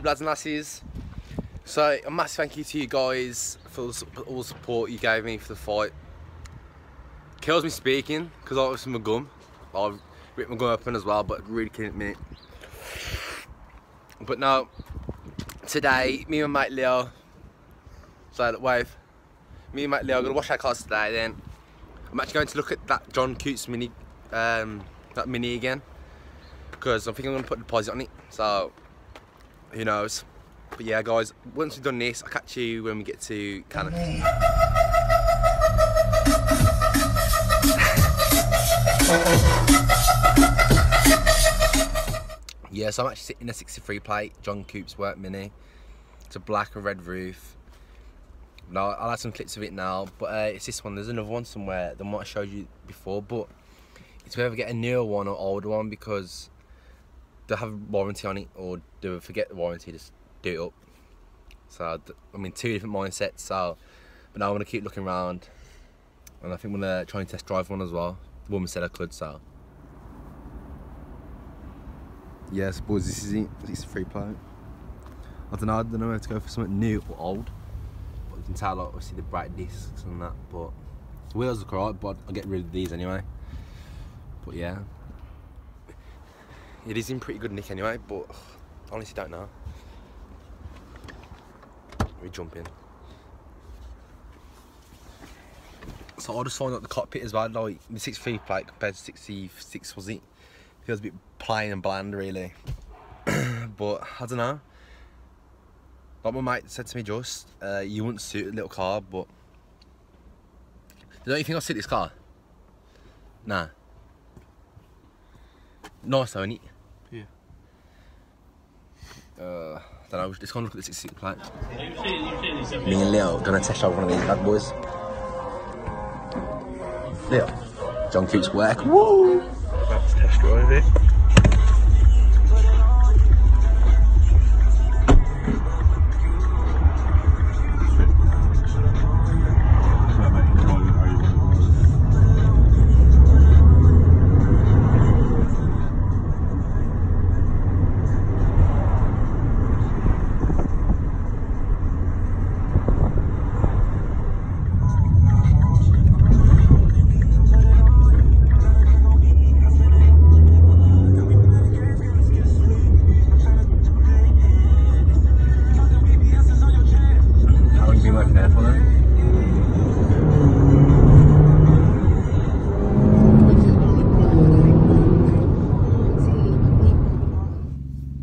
Jcw lads and lassies. So a massive thank you to you guys for all the support you gave me for the fight. Kills me speaking because I was my gum. I've ripped my gum open as well, but really killing me. But no, today me and mate Leo, so wave. Me and mate Leo are gonna wash our cars today. Then I'm actually going to look at that Jcw Mini, that Mini again, because I think I'm gonna put a deposit on it. So who knows? But yeah, guys, once we've done this, I'll catch you when we get to Canada. Yeah, so I'm actually sitting in a 63 plate Jcw Work Mini. It's a black and red roof. No, I'll add some clips of it now, but it's this one. There's another one somewhere that I might have showed you before, but it's whether get a newer one or older one because they'll have a warranty on it or they'll forget the warranty, just do it up. So, I mean, two different mindsets, so, but now I'm going to keep looking around, and I think I'm going to try and test drive one as well. The woman said I could, so. Yeah, I suppose this is it. It's a free plate. I don't know where to go for something new or old. But you can tell, like, obviously the brake discs and that, but the wheels look alright, but I'll get rid of these anyway. But yeah. It is in pretty good nick anyway, but I honestly don't know. We jump in. So I'll just find out the cockpit as well, like the 63 plate compared to 66 was it? Feels a bit plain and bland really. But I don't know. Like my mate said to me just, you wouldn't suit a little car, but don't you think I'll suit this car? Nah. Nice though, innit? Yeah. I don't know, let's go and look at the 66 plate. Me and Leo are gonna test drive one of these bad boys. Leo, Jcw's work. Woo! Let's test drive it.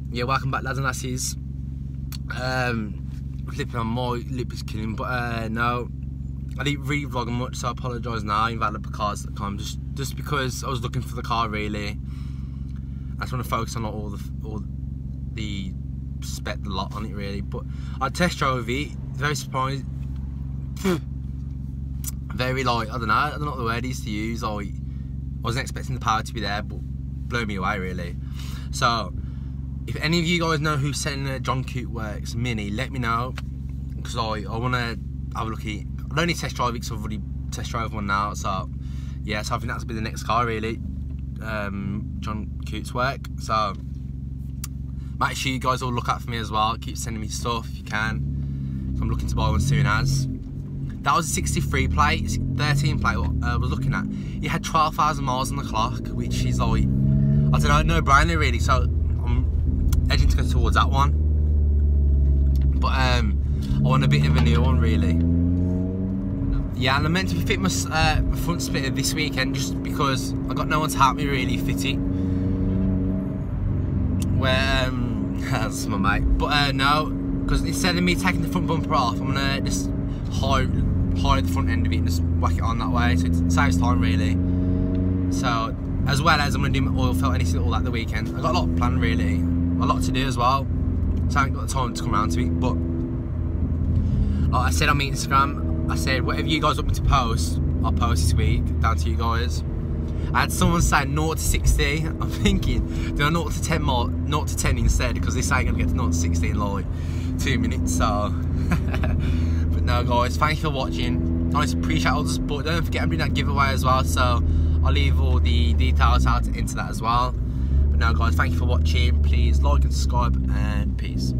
Yeah, welcome back lads and lassies. Flipping on, my lip is killing, but no, I didn't re-vlog much, so I apologise now. Invalidcars.com, just because I was looking for the car really. I just want to focus on all the spec, the lot on it really. But I test drove it, very surprised, very like I don't know what the word is to use. I wasn't expecting the power to be there, but blew me away really. So if any of you guys know who's selling a Jcw Mini, let me know, because I want to have a look at it. I don't need to test drive it because I've already test drive one now, so yeah, so I think that's be the next car really, Jcw's work. So make sure you guys all look out for me as well, keep sending me stuff if you can, so I'm looking to buy one soon as. That was a 63 plate, 13 plate I was looking at. It had 12,000 miles on the clock, which is like, I don't know, no-brainer really, so edging to go towards that one, but I want a bit of a new one really. Yeah, and I meant to fit my front splitter this weekend just because I got no one to help me really fit it. Where that's my mate, but no, because instead of me taking the front bumper off, I'm gonna just hide the front end of it and just whack it on that way, so it saves time really. So as well as I'm gonna do my oil filter and all that the weekend. I got a lot planned really. A lot to do as well, so I haven't got the time to come around to it. But like I said on my Instagram, I said whatever you guys want me to post, I'll post this week, down to you guys. I had someone say 0 to 60. I'm thinking, do I 0 to 10 more, 0 to 10 instead, because this ain't gonna get to 0 to 60 in like 2 minutes. So, but no, guys, thank you for watching. I just appreciate all the support. Don't forget I'm doing that giveaway as well, so I'll leave all the details out into that as well. But now guys, thank you for watching. Please like and subscribe, and peace.